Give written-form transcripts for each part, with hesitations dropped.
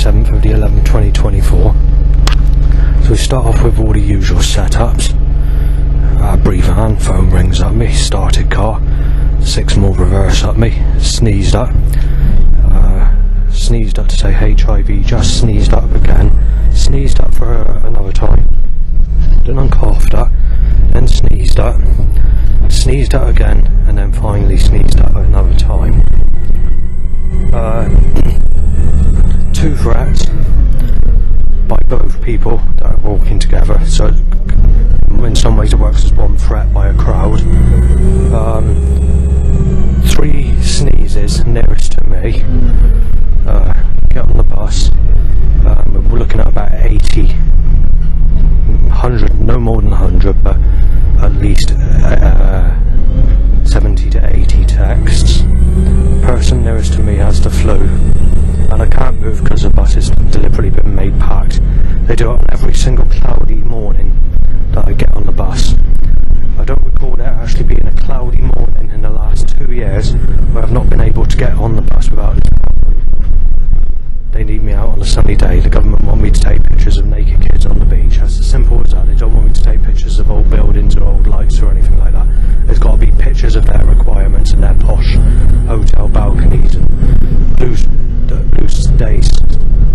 27th of the 11th 2024. So we start off with all the usual setups. Breathe on, phone rings at me, started car, 6 more reverse at me, sneezed up to say HIV, just sneezed up again, sneezed up for another time, then uncoughed up, then sneezed up again, and then finally sneezed up another time. 2 threats by both people that are walking together, so in some ways it works as 1 threat by a crowd. 3 sneezes nearest to me. Get on the bus. We're looking at about 80, 100, no more than 100, but at least 70 to 80 texts. The person nearest to me has the flu, and I can't move because the bus has deliberately been made packed. They do it on every single cloudy morning that I get on the bus. I don't recall there actually being a cloudy morning in the last 2 years where I've not been able to get on the bus without this problem. They need me out on a sunny day. The government want me to take pictures of naked kids on the beach. That's as simple as that. They don't want me to take pictures of old buildings or old lights or anything like that. There's got to be pictures of their requirements and their posh hotel balconies and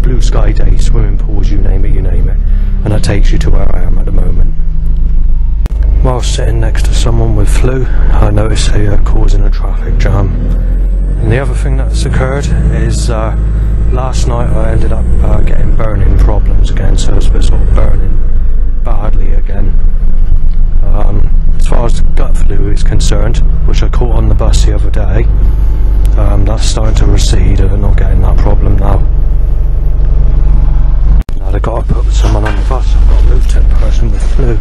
blue sky days, swimming pools, you name it, and that takes you to where I am at the moment. While sitting next to someone with flu, I noticed they are causing a traffic jam. And the other thing that's occurred is last night I ended up getting burning problems again, so it's sort of burning badly again. As far as the gut flu is concerned, which I caught on the bus the other day, that's starting to recede. I'm not getting that problem now. Now they've got to put someone on the bus. I've got to move to a person with flu.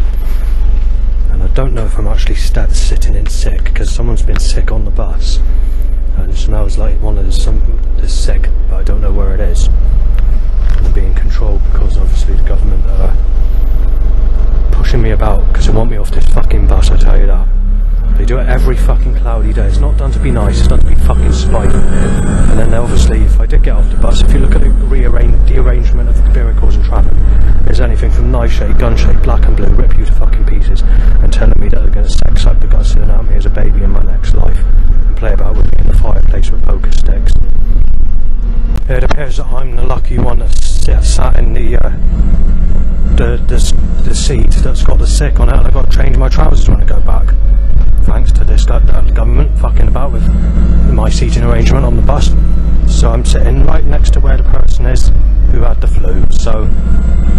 And I don't know if I'm actually sitting in sick, because someone's been sick on the bus. And it smells like one of is sick, but I don't know where it is. And they're being controlled because obviously the government are pushing me about because they want me off this fucking bus, I tell you that. They do it every fucking cloudy day. It's not done to be nice, it's done to be fucking spiteful. And then obviously, if I did get off the bus, if you look at the arrangement of the vehicles and traffic, there's anything from knife shade, gun shade, black and blue, rip you to fucking pieces, and telling me that they're going to sex up the guts out of me as a baby in my next life, and play about with me in the fireplace with poker sticks. It appears that I'm the lucky one that's sat in the seat that's got the sick on it, and I've got to change my trousers when I go back. Thanks to this government fucking about with my seating arrangement on the bus. So I'm sitting right next to where the person is who had the flu. So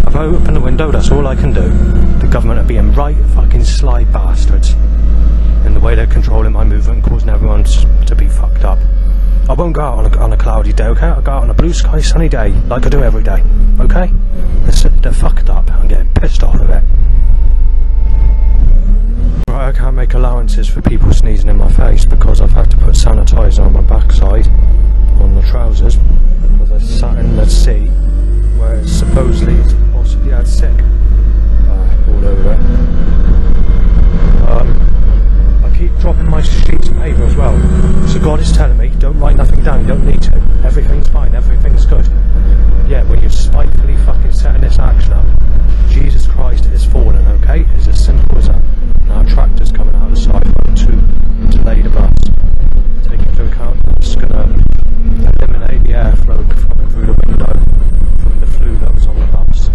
if I open the window, that's all I can do. The government are being right fucking sly bastards in the way they're controlling my movement and causing everyone to be fucked up. I won't go out on a cloudy day, okay? I'll go out on a blue sky sunny day like I do every day, okay? They're fucked up. I'm getting pissed off of it. Right, I can't make allowances for people sneezing in my face because I've had to put sanitizer on my backside, on the trousers, because I sat in the seat where it's supposedly possibly had sick all over it. I keep dropping my sheets of paper as well, so God is telling me, don't write nothing down, you don't need to, everything's fine, everything's good. Yeah, when you're spitefully fucking setting this action up, Jesus Christ is falling, okay? It's as simple as that. Now tractors coming out of the side road to delay the bus. Take into account that's going to eliminate the airflow coming through the window from the flu that was on the bus.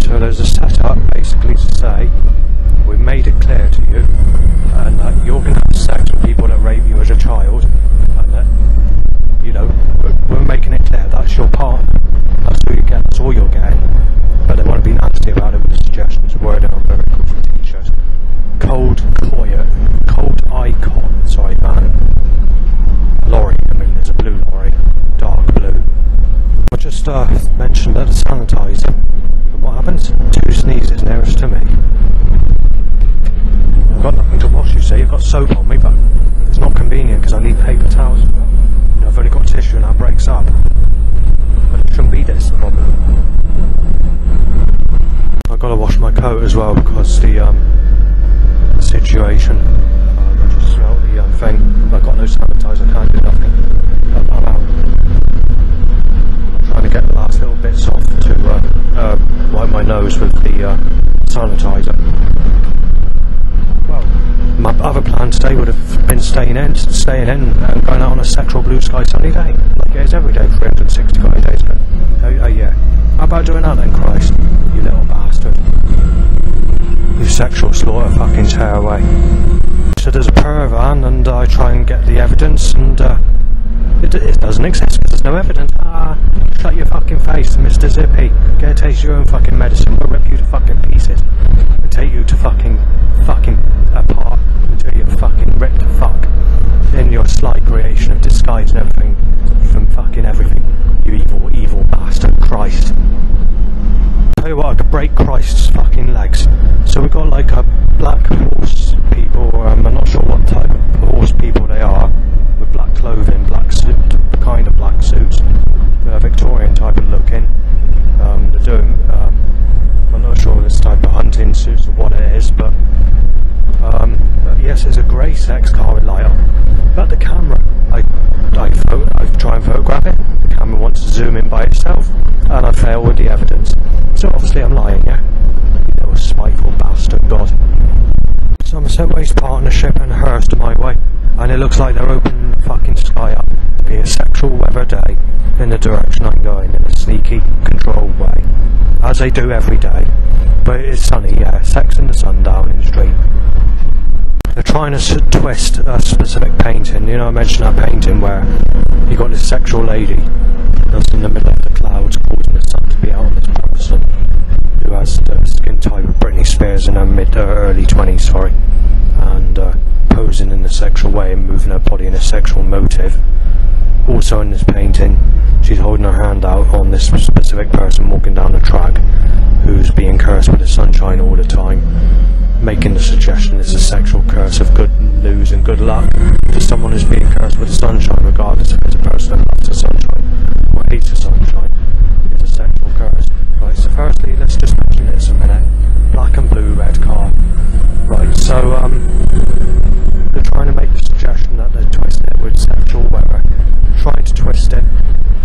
So there's a setup basically to say, we've made it clear to you and that you're going to have sex with people that rape you as a child, and that, you know, we're making it clear that's your partner, that's who you get, that's all you're getting. But they want to be nasty about it with the suggestions of wording on very cool t-shirts. Cold icon, sorry man. Lorry, I mean there's a blue lorry, dark blue. I just mentioned that the sanitizer, and what happens? 2 sneezes nearest to me. I've got nothing to wash, you see, I've got soap on me, but it's not convenient because I need paper towels. You know, I've only got tissue and that breaks up. But it shouldn't be this, the problem. I've got to wash my coat as well because the situation, I just smell the thing, I've got no sanitizer, can't do nothing. staying in and going out on a sexual blue sky sunny day, like it is every day, 365 days. Yeah. How about doing that then, Christ? You little bastard. You sexual slaughter fucking tearaway. So there's a pervan, and I try and get the evidence, and it doesn't exist because there's no evidence. Shut your fucking face, Mr. Zippy. Get a taste of your own fucking medicine. We'll rip you to fucking pieces and take you to fucking apart until you're fucking ripped to fuck in your slight creation of disguise and everything from fucking everything. You evil bastard, Christ. Tell you what, I could break Christ's fucking legs. So we've got like a black horse people, I'm not sure what type of horse people they are, with black clothing, black suit, kind of black suits, Victorian type of looking. They're doing, I'm not sure this type of hunting suits or what it is, but yes, it's a grey sex car with light on. But the camera, I try and photograph it, the camera wants to zoom in by itself, and I fail with the evidence. So obviously I'm lying, yeah? You little spiteful bastard, God. Somerset Waste Partnership and Hearst my way, and it looks like they're opening the fucking sky up to be a sexual weather day in the direction I'm going, in a sneaky, controlled way, as they do every day. But it's sunny, yeah, sex in the sun down in the street. They're trying to twist a specific painting. You know, I mentioned that painting where you got this sexual lady that's in the middle of the clouds causing the sun to be out on this person who has the skin type of Britney Spears in her early 20s, sorry, and posing in a sexual way and moving her body in a sexual motive. Also in this painting, she's holding her hand out on this specific person walking down the track who's being cursed with the sunshine all the time, making the suggestion it's a sexual curse of good news and good luck to someone who's being cursed with the sunshine, regardless if it's a person that loves the sunshine or hates the sunshine. It's a sexual curse. Right, so firstly, let's just mention this a minute. Black and blue, red car. Right, so they're trying to make the suggestion that they're twisting it with sexual weather, trying to twist it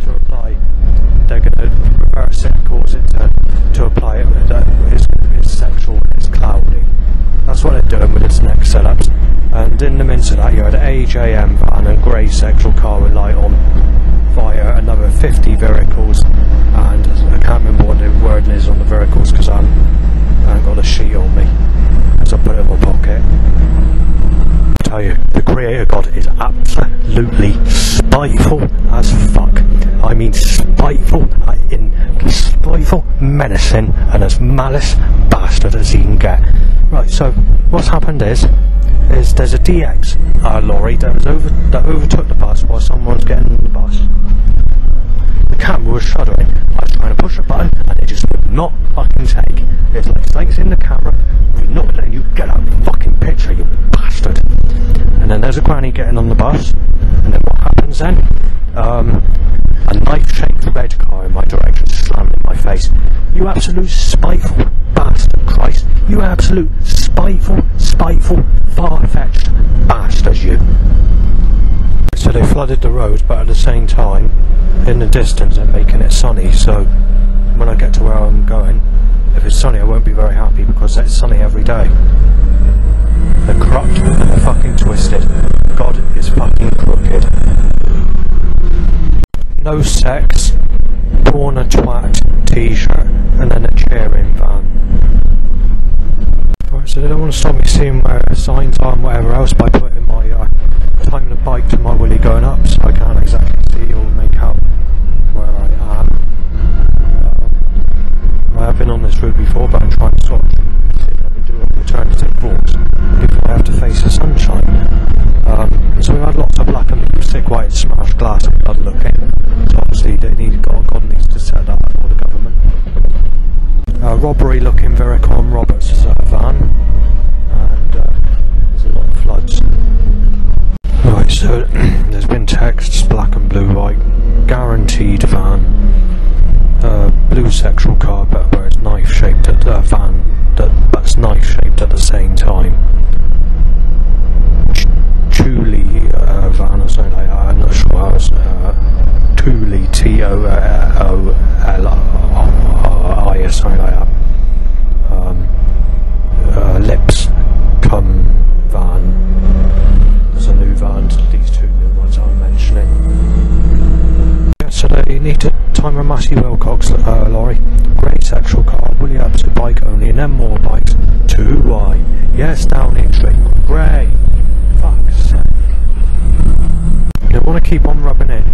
to apply. They're going to reverse it, cause it to apply it with that it's sexual, it's cloudy. That's what they're doing with its next setups. And in the midst of that, you had an AJM van and grey sexual car with light on via another 50 vehicles, and I can't remember what the wording is on the vehicles because I haven't got a sheet on me, because I put it in my pocket. I tell you, the Creator God is absolutely spiteful as fuck. I mean spiteful, spiteful, menacing, and as malice bastard as he can get. Right, so what's happened is there's a DX lorry that overtook the bus while someone's getting on the bus. The camera was shuddering. I was trying to push a button and it just would not fucking take. It's like something's in the camera, we're not letting you get out of the fucking picture, you bastard. And then there's a granny getting on the bus, and then what happens then? A knife-shaped red car in my direction slammed in my face. You absolute spiteful bastard, Christ. You absolute spiteful, far-fetched bastard, you. So they flooded the road, but at the same time, in the distance, they're making it sunny. So when I get to where I'm going, if it's sunny, I won't be very happy because it's sunny every day. They're corrupt and they're fucking twisted. God is fucking crooked. No sex, born a twat t-shirt, and then a cheering van. Right, so they don't want to stop me seeing where signs are and whatever else by putting my time the bike to my willy going up, so I can't exactly see or make out where I am. I have been on this route before, but I'm trying to sort of see if I can do alternative walks before I have to face the sunshine. So we've had lots of black and blue, thick white smashed glass and blood looking. So obviously God needs to set that up for the government. Robbery looking Vericon Roberts van, and there's a lot of floods. Right, so there's been texts, black and blue, white, guaranteed van, blue sexual car, but where it's knife shaped at a van that's knife shaped at the same time. Thule van or something like that, I'm not sure how it's Thule, T-O-L-I or something like that. Lips come van. There's a new van, these two Massey Wilcox lorry. Grey sexual car, Willie Abbott's bike only, and then more bikes. 2Y. Yes, Downing Street. Grey. Fuck's sake. They want to keep on rubbing in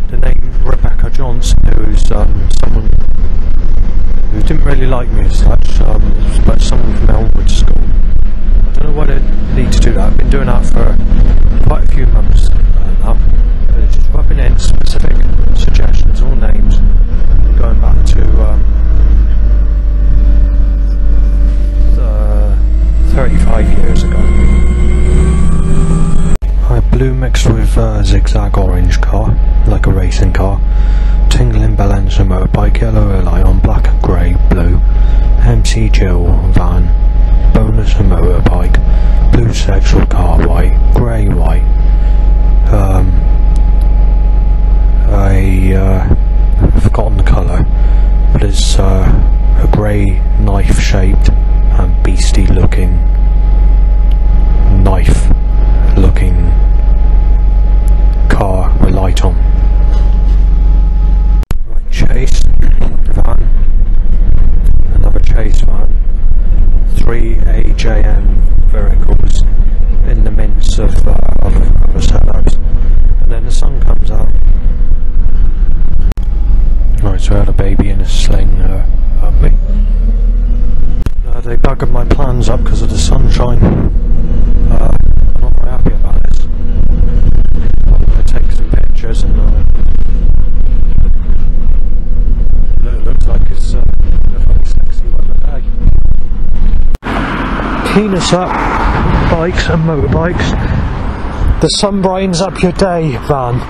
the name Rebecca Johnson, who's someone who didn't really like me as such, but someone from Elmwood School. I don't know why they need to do that. I've been doing that for quite a few months now. They're just rubbing in specific suggestions or names going back to 35 years ago. Blue mixed with zigzag orange car, like a racing car. Tingling Belenza motorbike, yellow ally on black and grey, blue. MC Jill van, bonus and motorbike. Blue sexual car, white, grey, white. I've forgotten the colour, but it's a grey knife shaped and beastie looking knife looking car with light on. Right, chase van, another chase van, 3 AJM vehicles in the midst of other setups, and then the sun comes out. Right, so I had a baby in a sling at me. They buggered my plans up because of the sunshine. I'm not very happy about this. I'm going to take some pictures and it looks like it's a very sexy weather day. Clean us up, bikes and motorbikes. The sun brightens up your day, van,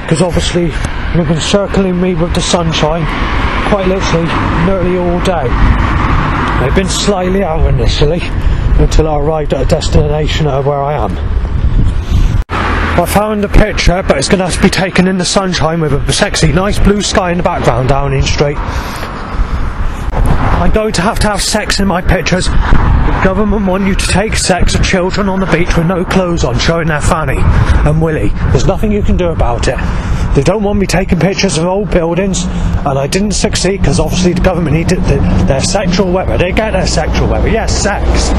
because obviously you've been circling me with the sunshine quite literally nearly all day. I've been slightly out initially until I arrived at a destination where I am. I found a picture, but it's going to have to be taken in the sunshine with a sexy, nice blue sky in the background, Downing Street. I'm going to have sex in my pictures. The government want you to take sex of children on the beach with no clothes on, showing their fanny and willy. There's nothing you can do about it. They don't want me taking pictures of old buildings, and I didn't succeed because obviously the government needed their sexual weapon. They get their sexual weapon. Yes, sex.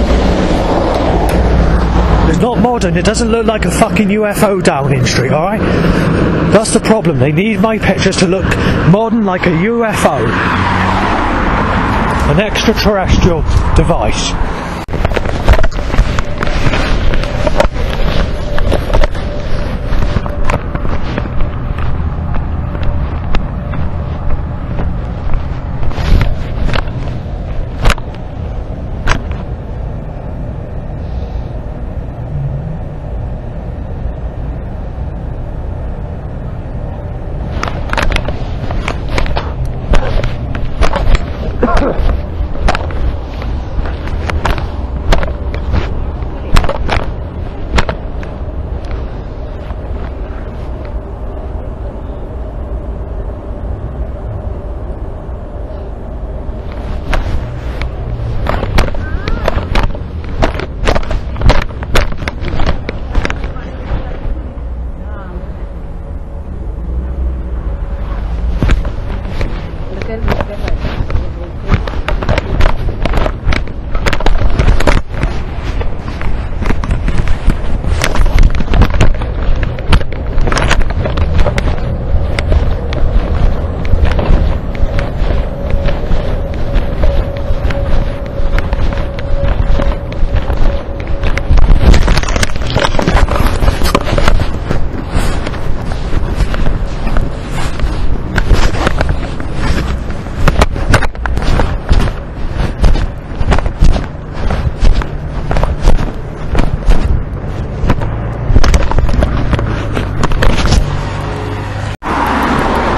It's not modern. It doesn't look like a fucking UFO Downing Street, alright? That's the problem. They need my pictures to look modern like a UFO. An extraterrestrial device.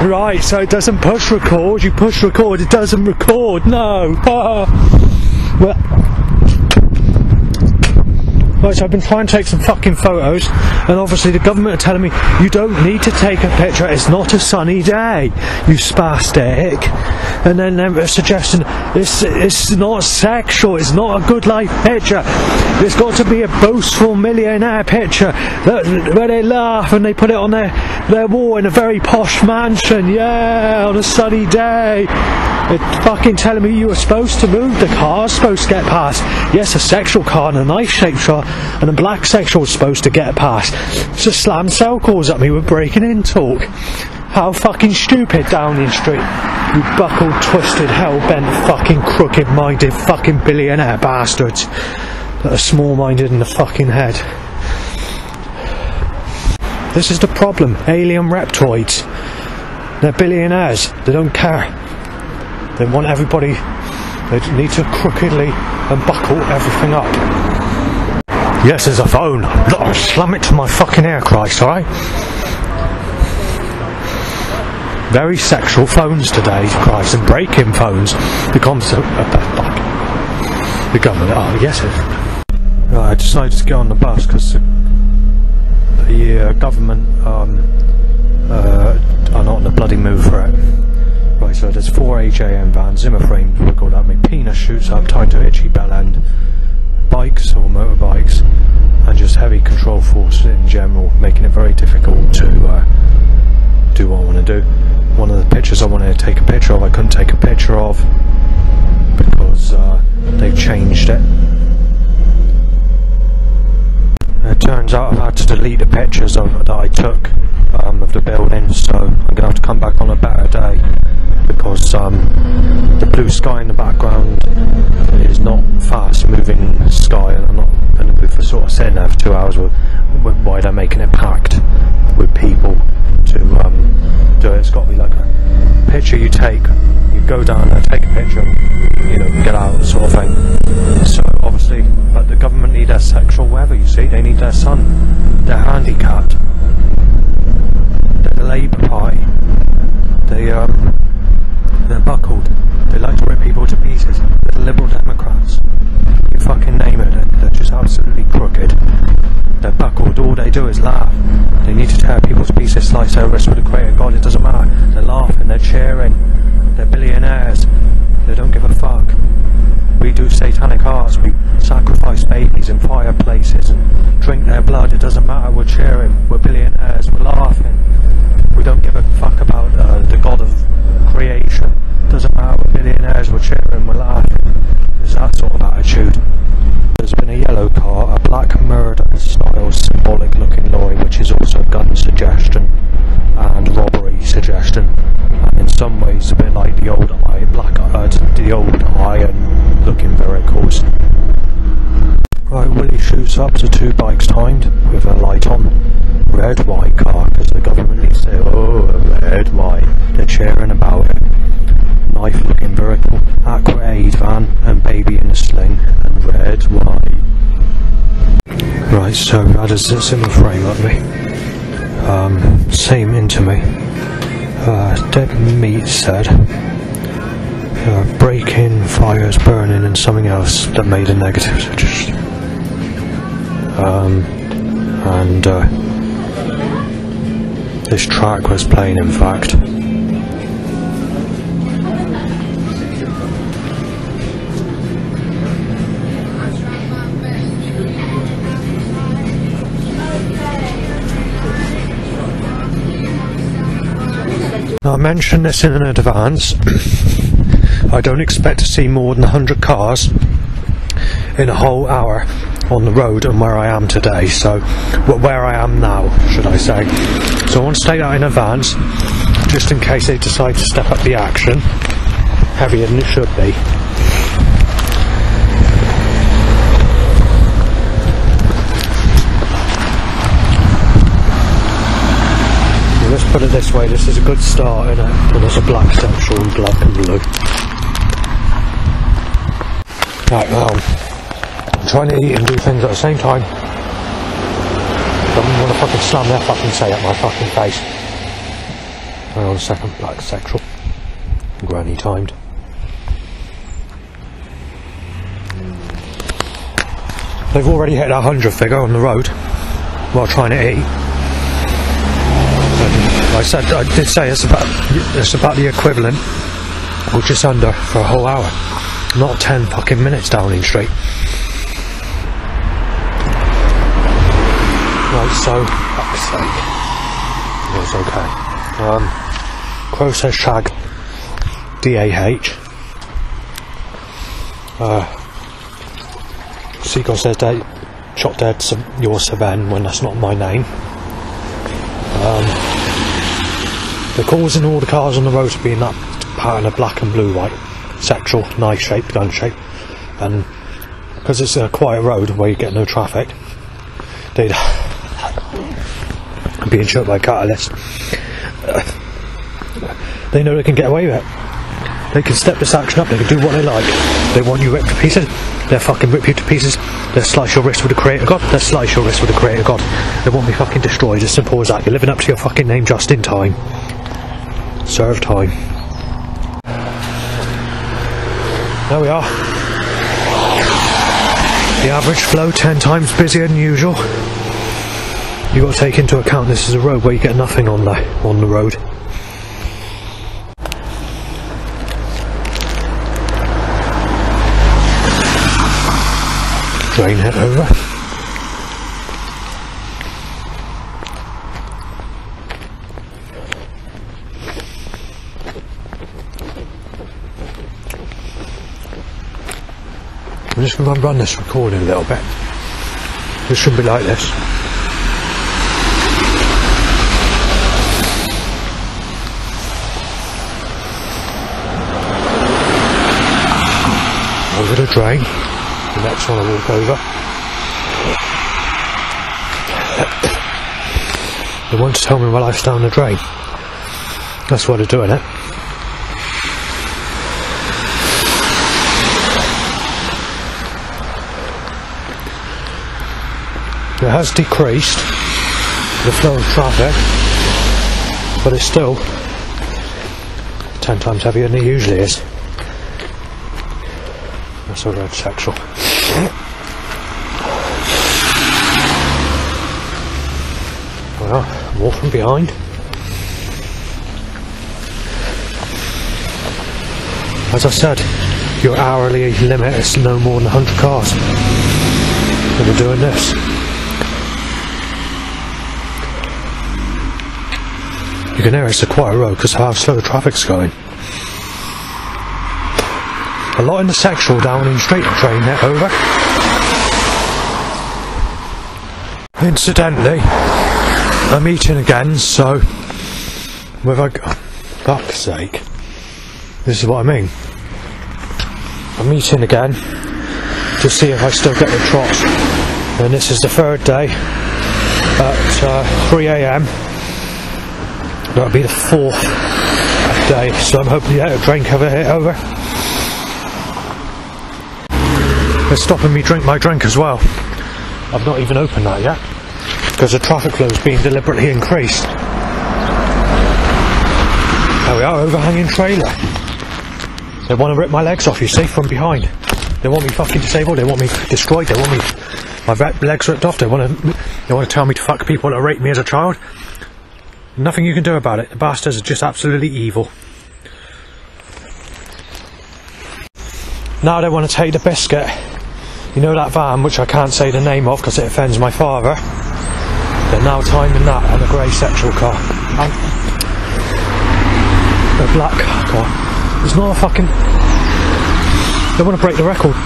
Right, so it doesn't push record, you push record, it doesn't record, no! Well, Right, so I've been trying to take some fucking photos, and obviously the government are telling me you don't need to take a picture, it's not a sunny day, you spastic. And then they're suggesting it's not sexual, it's not a good life picture, it's got to be a boastful millionaire picture where they laugh and they put it on their wall in a very posh mansion, yeah, on a sunny day. They're fucking telling me you were supposed to move, the car's supposed to get past. Yes, a sexual car and a nice shaped car and a black sexual is supposed to get past. It's a slam cell calls at me with breaking in talk. How fucking stupid, Downing Street. You buckled, twisted, hell-bent, fucking crooked-minded, fucking billionaire bastards that are small-minded in the fucking head. This is the problem. Alien reptoids. They're billionaires. They don't care. They want everybody. They need to crookedly and buckle everything up. Yes, there's a phone. I'll slam it to my fucking ear, Christ, alright? Very sexual phones today, Christ, and break-in phones. The government. Oh, yes. Right, I decided to get on the bus because the government are not in the bloody mood for it. Right, so there's 4 AJM vans, Zimmer frame wiggled at me, penis shoots up, tied to itchy bell end, bikes or motorbikes, and just heavy control force in general, making it very difficult to do what I want to do. One of the pictures I wanted to take a picture of, I couldn't take a picture of because they've changed it. It turns out I've had to delete the pictures that I took of the building, so I'm going to have to come back on a better day because the blue sky in the background is not fast moving sky, and I'm not in the mood for sort of sitting there for 2 hours while they're making it packed with people to do it. It's got to be like a picture you take, you go down there, take a picture, and, get out, sort of thing. So obviously, but the government need their sexual weather, you see, they need their son. They're handicapped. They're the Labour Party. They're buckled. They like to rip people to pieces. They're the Liberal Democrats. You fucking name it, they're just absolutely crooked. They're buckled, all they do is laugh. They need to tear people to pieces, slice their wrists with a creator God, it doesn't matter. They're laughing, they're cheering, they're billionaires, they don't give a fuck. We do satanic arts, we sacrifice babies in fireplaces and drink their blood, it doesn't matter, we're cheering, we're billionaires, we're laughing. We don't give a fuck about the God of creation, it doesn't matter, we're billionaires, we're cheering, we're laughing. There's that sort of attitude. There's been a yellow car, a black murder-style symbolic looking lorry, which is also gun suggestion and robbery suggestion, and in some ways a bit like the old the old iron looking vehicles. Right, Willie shoots up to 2 bikes timed with a light on. Red, white car, because the government needs to say, oh, red, white. They're cheering about it. Knife looking vehicle, Aqua Aid van, and baby in a sling, and red, white. Right, so that is a similar frame at me. Same into me. Dead meat said. Break-in, fires, burning, and something else that made a negative suggestion. This track was playing, in fact. Now, I mentioned this in advance. I don't expect to see more than 100 cars in a whole hour on the road and where I am today, so where I am now, should I say. So I want to state that in advance, just in case they decide to step up the action heavier than it should be. So let's put it this way, this is a good start, isn't it? And there's a black section and black and blue. Right, now I'm trying to eat and do things at the same time. Don't want to fucking slam their fucking say at my fucking face. Hang on a second, black sexual. Granny timed. They've already hit that 100 figure on the road while trying to eat. And I did say it's about the equivalent, or just under, for a whole hour. Not 10 fucking minutes Downing Street. Right, so, fuck's sake. It was okay. Crow says shag. DAH. Seagull says they shot dead your Savan when that's not my name. They're causing all the cars on the road to be in that pattern of black and blue, white, sexual, knife shape, gun shape, and because it's a quiet road where you get no traffic, they'd being shot by catalyst. They know they can get away with it. They can step this action up, they can do what they like. They want you ripped to pieces, they'll fucking rip you to pieces. They'll slice your wrist with a creator god, they'll slice your wrist with a creator god. They want me fucking destroyed, as simple as that. You're living up to your fucking name just in time. Serve time. There we are. The average flow 10 times busier than usual. You've got to take into account this is a road where you get nothing on the road. Drain it over. I'm just going to run this recording a little bit. It shouldn't be like this. Over the drain. The next one I walk over. They want to tell me my life's down the drain. That's why they're doing it. It has decreased the flow of traffic, but it's still 10 times heavier than it usually is. That's a red sexual. Well, more from behind. As I said, your hourly limit is no more than 100 cars. And we're doing this. You can hear it's a quiet road because of how slow the traffic's going. A lot in the sexual Downing Street train net over. Incidentally, I'm eating again, so fuck's sake. This is what I mean. I'm eating again to see if I still get the trots. And this is the third day at 3 AM. That'll be the fourth day, so I'm hoping to get a drink of it over. They're stopping me drink my drink as well. I've not even opened that yet, because the traffic flow is being deliberately increased. There we are, overhanging trailer. They want to rip my legs off, you see, from behind. They want me fucking disabled, they want me destroyed, they want me my legs ripped off, they want to tell me to fuck people that raped me as a child. Nothing you can do about it. The bastards are just absolutely evil. Now they want to take the biscuit. You know that van, which I can't say the name of because it offends my father. They're now timing that on a grey sexual car. A black car. It's not a fucking... They want to break the record.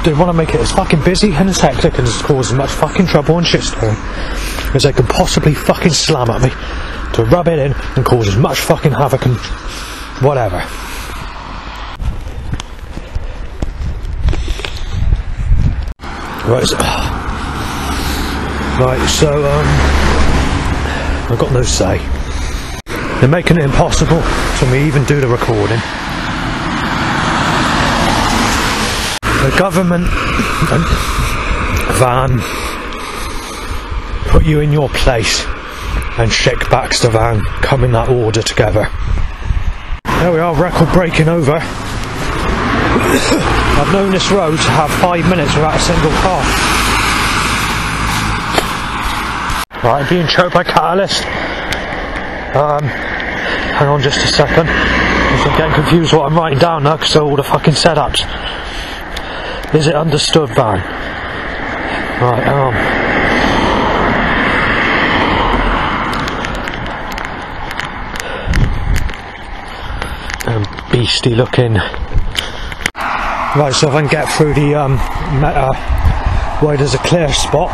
They want to make it as fucking busy and as hectic and as cause as much fucking trouble and shitstorm as they can possibly fucking slam at me, to rub it in and cause as much fucking havoc and whatever. Right, so I've got no say. They're making it impossible for me even do the recording. The government van put you in your place and shake backs the van, come in that order together. There we are, record breaking over. I've known this road to have 5 minutes without a single car. Right, I'm being choked by catalyst. Hang on just a second. I'm getting confused what I'm writing down now because of all the fucking setups. Is it understood, van? Right, beastie looking. Right, so if I can get through the where there's a clear spot,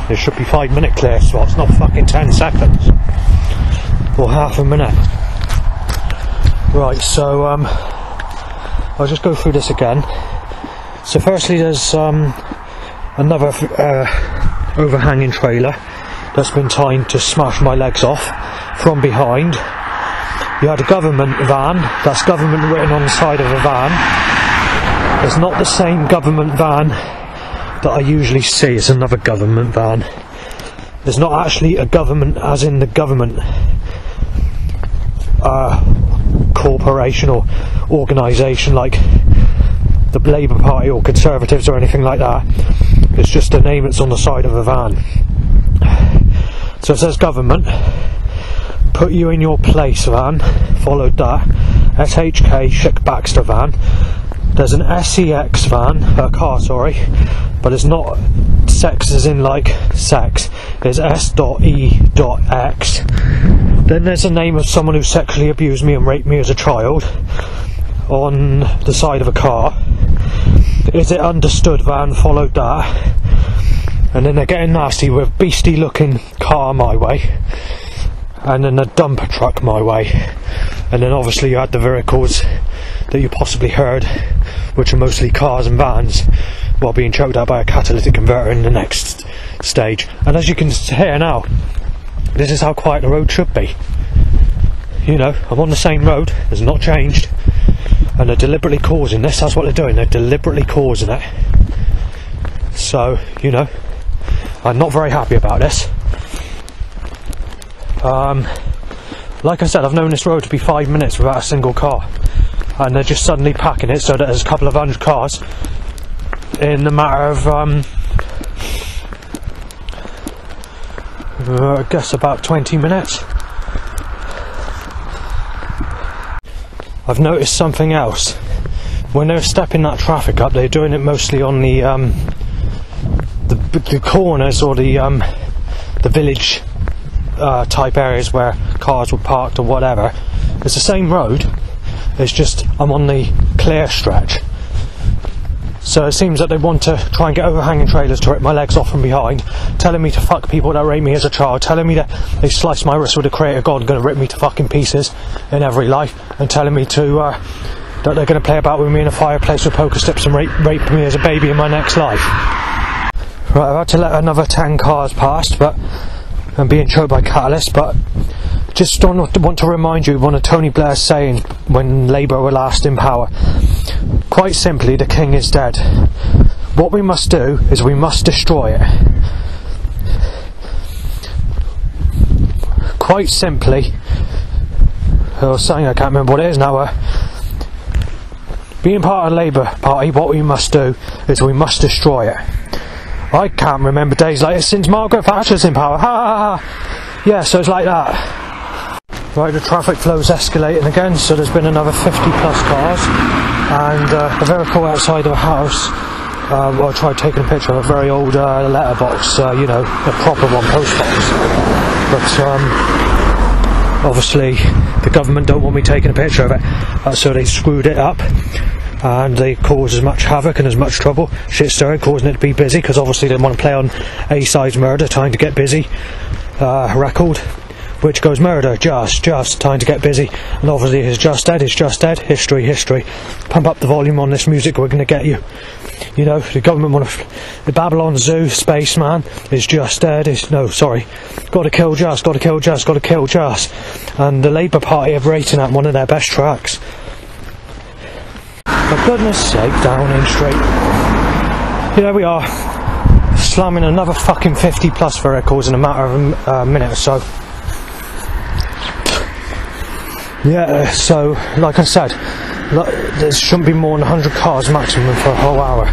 there should be 5-minute clear spots, not fucking 10 seconds or half a minute. Right, so I'll just go through this again. So firstly, there's another overhanging trailer that's been timed to smash my legs off from behind. You had a government van, that's government written on the side of a van. It's not the same government van that I usually see, it's another government van. It's not actually a government as in the government corporation or organisation like the Labour Party or Conservatives or anything like that. It's just a name that's on the side of a van. So it says government. Put you in your place van, followed that. SHK Schick Baxter van. There's an SEX van, car, sorry, but it's not sex as in like sex. It's S.E.X. Then there's a name of someone who sexually abused me and raped me as a child on the side of a car. Is it understood van, followed that. And then they're getting nasty with beastie looking car my way. And then a dumper truck my way. And then obviously you had the vehicles that you possibly heard, which are mostly cars and vans, while being choked out by a catalytic converter in the next stage. And as you can hear now, this is how quiet the road should be. You know, I'm on the same road, it's not changed, and they're deliberately causing this. That's what they're doing, they're deliberately causing it. So, you know, I'm not very happy about this. Like I said, I've known this road to be 5 minutes without a single car, and they're just suddenly packing it so that there's a couple of hundred cars in the matter of I guess about 20 minutes. I've noticed something else. When they're stepping that traffic up, they're doing it mostly on the corners or the village type areas where cars were parked or whatever. It's the same road, it's just I'm on the clear stretch. So it seems that they want to try and get overhanging trailers to rip my legs off from behind, telling me to fuck people that raped me as a child, telling me that they sliced my wrist with a creator god and going to rip me to fucking pieces in every life, and telling me to that they're going to play about with me in a fireplace with poker sticks and rape me as a baby in my next life. Right, I've had to let another 10 cars past, but I'm being choked by catalyst, but just want to remind you of one of Tony Blair's sayings when Labour were last in power. Quite simply, the king is dead. What we must do is we must destroy it. Quite simply, or something, I can't remember what it is now. Being part of the Labour Party, what we must do is we must destroy it. I can't remember days like this since Margaret Thatcher's in power. Ha ha ha! Yeah, so it's like that. Right, the traffic flow's escalating again, so there's been another 50 plus cars, and a vehicle outside of a house. I tried taking a picture of a very old letterbox, you know, a proper one, post box. But obviously the government don't want me taking a picture of it, so they screwed it up. And they caused as much havoc and as much trouble, shit stirring, causing it to be busy, because obviously they want to play on A-side's murder, time to get busy record, which goes murder, just time to get busy, and obviously it's just dead, history. Pump up the volume on this music, we're going to get you. You know, the government want to, the Babylon Zoo, Spaceman, is just dead, gotta kill just, and the Labour Party have rated that one of their best tracks. For goodness sake, down in straight. Here we are, slamming another fucking 50 plus vehicles in a matter of a minute or so. Yeah, so, like I said, there shouldn't be more than 100 cars maximum for a whole hour.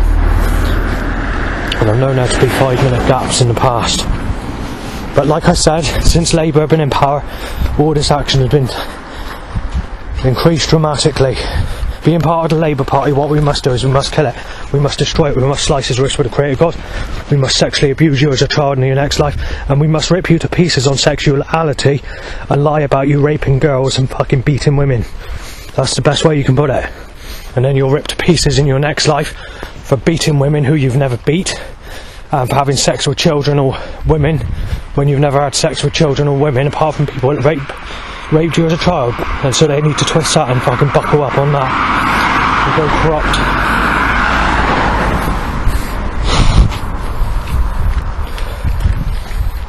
And I've known there to be 5-minute gaps in the past. But like I said, since Labour have been in power, all this action has been increased dramatically. Being part of the Labour Party, what we must do is we must kill it. We must destroy it. We must slice his wrist with the Creator God. We must sexually abuse you as a child in your next life. And we must rip you to pieces on sexuality and lie about you raping girls and fucking beating women. That's the best way you can put it. And then you'll rip to pieces in your next life for beating women who you've never beat, and for having sex with children or women when you've never had sex with children or women, apart from people that raped you as a child. And so they need to twist that and fucking buckle up on that and go corrupt.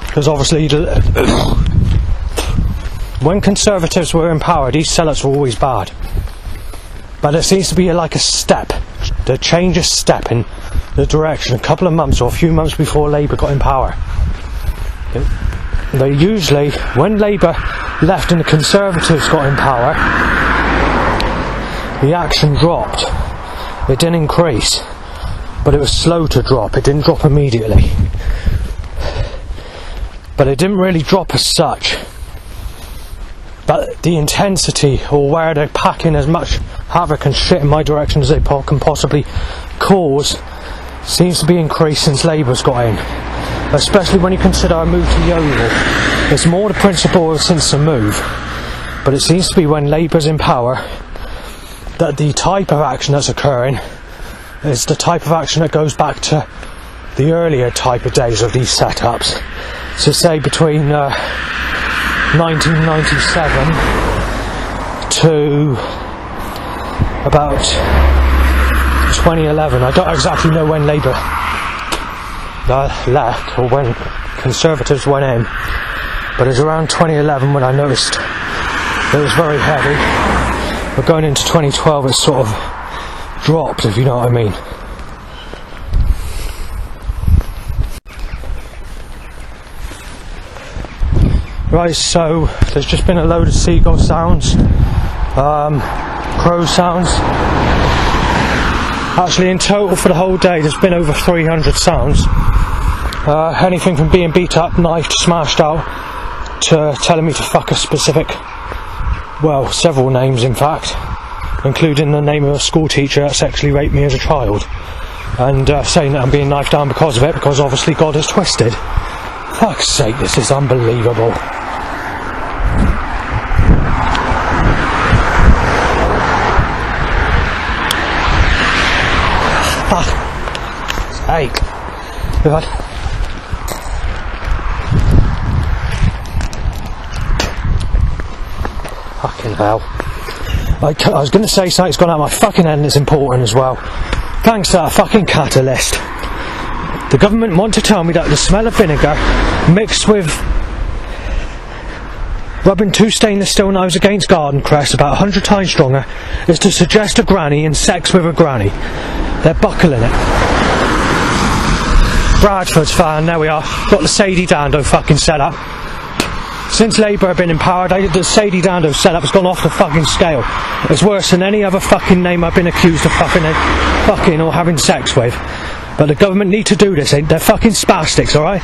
Because obviously when Conservatives were in power, these sellouts were always bad. But there seems to be like a step, the change of step in the direction a couple of months or a few months before Labour got in power. They usually, when Labour left and the Conservatives got in power, the action dropped. It didn't increase, but it was slow to drop. It didn't drop immediately. But it didn't really drop as such. But the intensity, or where they're packing as much havoc and shit in my direction as they can possibly cause, seems to be increased since Labour's got in. Especially when you consider our move to the Oval. It's more the principle since the move, but it seems to be when Labour's in power that the type of action that's occurring is the type of action that goes back to the earlier type of days of these setups. So say between 1997 to about 2011. I don't exactly know when Labour left or when Conservatives went in, but it was around 2011 when I noticed it was very heavy. But going into 2012 it sort of dropped, if you know what I mean. Right, so there's just been a load of seagull sounds, crow sounds. Actually in total for the whole day there's been over 300 sounds. Anything from being beat up, knifed, smashed out, to telling me to fuck a specific, well, several names in fact, including the name of a school teacher that sexually raped me as a child, and saying that I'm being knifed down because of it, because obviously God is twisted. Fuck's sake, this is unbelievable. Fuck's sake. Fucking hell. I was going to say something's gone out my fucking head and it's important as well. Thanks to that fucking catalyst. The government want to tell me that the smell of vinegar mixed with rubbing 2 stainless steel knives against garden cress about 100 times stronger is to suggest a granny in sex with a granny. They're buckling it. Bradford's fan, there we are. Got the Sadie Dando fucking setup. Since Labour have been in power, the Sadie Dando setup has gone off the fucking scale. It's worse than any other fucking name I've been accused of fucking or having sex with. But the government need to do this, they're fucking spastics, alright?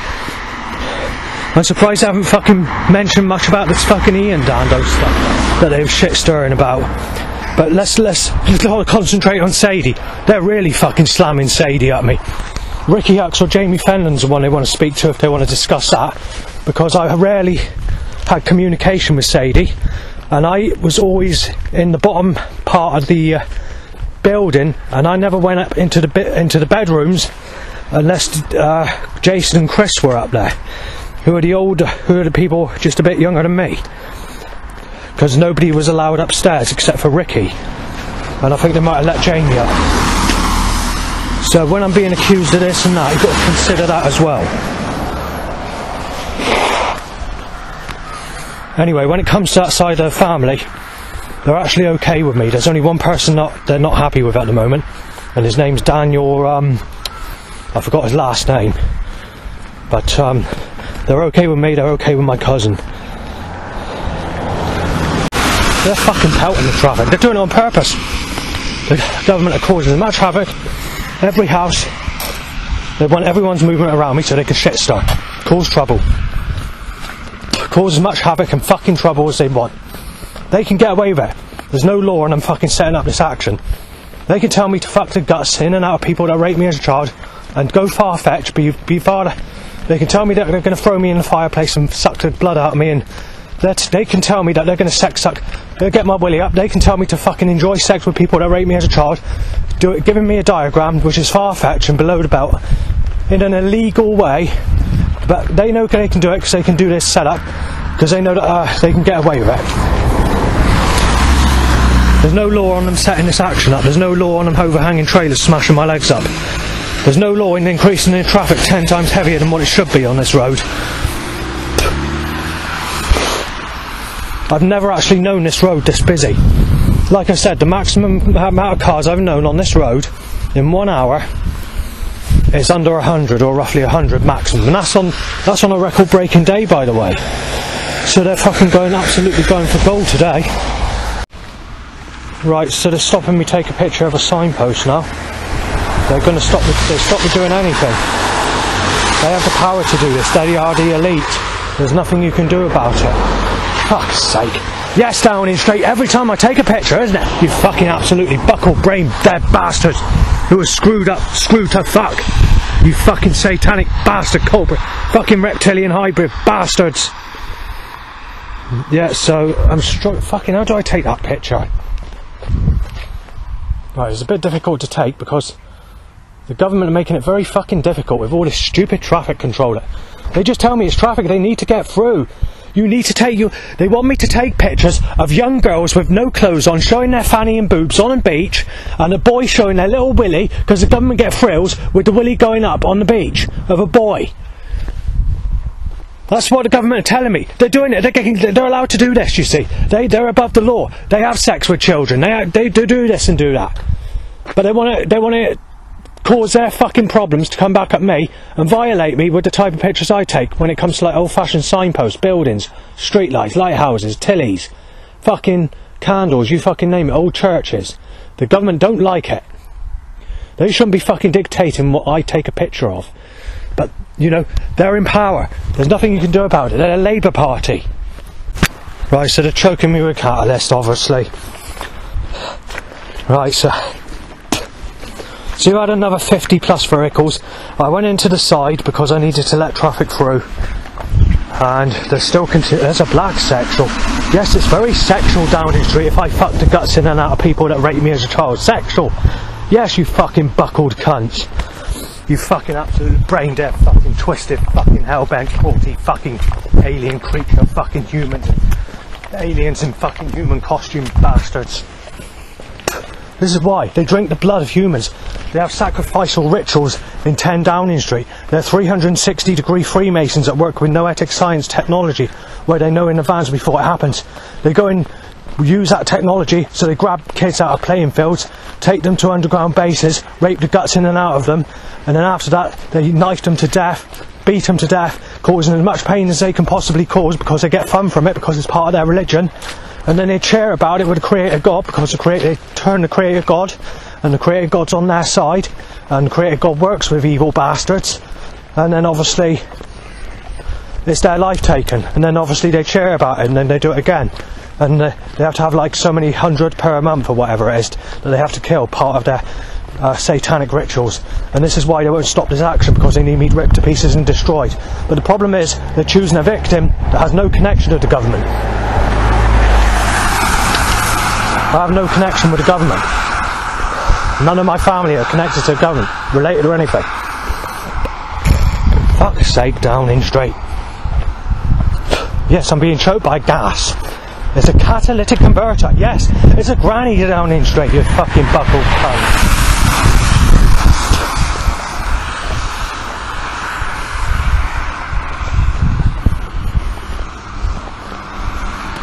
I'm surprised they haven't fucking mentioned much about this fucking Ian Dando stuff that they were shit stirring about. But let's concentrate on Sadie. They're really fucking slamming Sadie at me. Ricky Hux or Jamie Fenlon's the one they want to speak to if they want to discuss that, because I rarely had communication with Sadie, and I was always in the bottom part of the building, and I never went up into the bedrooms unless Jason and Chris were up there, who are the people just a bit younger than me, because nobody was allowed upstairs except for Ricky, and I think they might have let Jamie up. So when I'm being accused of this and that, you've got to consider that as well. Anyway, when it comes to that side of the family, they're actually okay with me. There's only one person they're not happy with at the moment, and his name's Daniel, I forgot his last name. But they're okay with me, they're okay with my cousin. They're fucking pelting the traffic, they're doing it on purpose. The government are causing as much havoc, every house, they want everyone's movement around me so they can shit start, cause trouble. cause as much havoc and fucking trouble as they want. They can get away with it. There's no law on them fucking setting up this action. They can tell me to fuck the guts in and out of people that raped me as a child and go far-fetched, be far. They can tell me that they're going to throw me in the fireplace and suck the blood out of me, and they can tell me that they're going to sex suck, get my willy up. They can tell me to fucking enjoy sex with people that raped me as a child, do it, giving me a diagram which is far-fetched and below the belt in an illegal way, but they know they can do it because they can do this setup, because they know that they can get away with it. There's no law on them setting this action up. There's no law on them overhanging trailers smashing my legs up. There's no law in increasing the traffic 10 times heavier than what it should be on this road. I've never actually known this road this busy. Like I said, the maximum amount of cars I've known on this road in 1 hour is under 100, or roughly 100 maximum, and that's on a record-breaking day, by the way. So they're fucking absolutely going for gold today. Right, so they're stopping me take a picture of a signpost now. They're going to stop me doing anything. They have the power to do this. They are the elite. There's nothing you can do about it. Fuck's sake. Yes, Downing Street, every time I take a picture, isn't it? You fucking absolutely buckle-brained dead bastards who are screwed to fuck. You fucking satanic bastard culprit. Fucking reptilian hybrid bastards. Yeah, so I'm fucking, how do I take that picture? Right, it's a bit difficult to take because the government are making it very fucking difficult with all this stupid traffic control. They just tell me it's traffic they need to get through. You need to take they want me to take pictures of young girls with no clothes on, showing their fanny and boobs on a beach, and a boy showing their little willy, because the government get thrills with the willy going up on the beach of a boy. That's what the government are telling me. They're doing it. They're allowed to do this, you see. They're above the law. They have sex with children. They do this and do that. But they want to cause their fucking problems to come back at me and violate me with the type of pictures I take when it comes to like old-fashioned signposts, buildings, streetlights, lighthouses, tillies, fucking candles, you fucking name it, old churches. The government don't like it. They shouldn't be fucking dictating what I take a picture of. But, you know, they're in power. There's nothing you can do about it. They're a Labour Party. Right, so they're choking me with catalyst, obviously. Right, so you had another 50 plus vehicles. I went into the side because I needed to let traffic through. And there's a black sexual. Yes, it's very sexual Downing Street if I fuck the guts in and out of people that raped me as a child. Sexual. Yes, you fucking buckled cunts. You fucking absolute brain dead, fucking twisted, fucking hellbent, haughty, fucking alien creature, fucking humans, aliens in fucking human costume bastards. This is why they drink the blood of humans. They have sacrificial rituals in 10 Downing Street. They're 360-degree Freemasons that work with noetic science technology, where they know in advance before it happens. They go and use that technology, so they grab kids out of playing fields, take them to underground bases, rape the guts in and out of them, and then after that they knife them to death, beat them to death, causing as much pain as they can possibly cause because they get fun from it, because it's part of their religion. And then they cheer about it with the Creator God, because they turn the Creator God, and the Creator God's on their side, and the Creator God works with evil bastards, and then obviously it's their life taken, and then obviously they cheer about it, and then they do it again. And they have to have like so many 100 per month or whatever it is that they have to kill, part of their satanic rituals. And this is why they won't stop this action, because they need me ripped to pieces and destroyed. But the problem is they're choosing a victim that has no connection to the government. I have no connection with the government. None of my family are connected to the government, related or anything. Fuck's sake, Downing Street. Yes, I'm being choked by gas. It's a catalytic converter. Yes, it's a granny Downing Street, you fucking buckled cunt.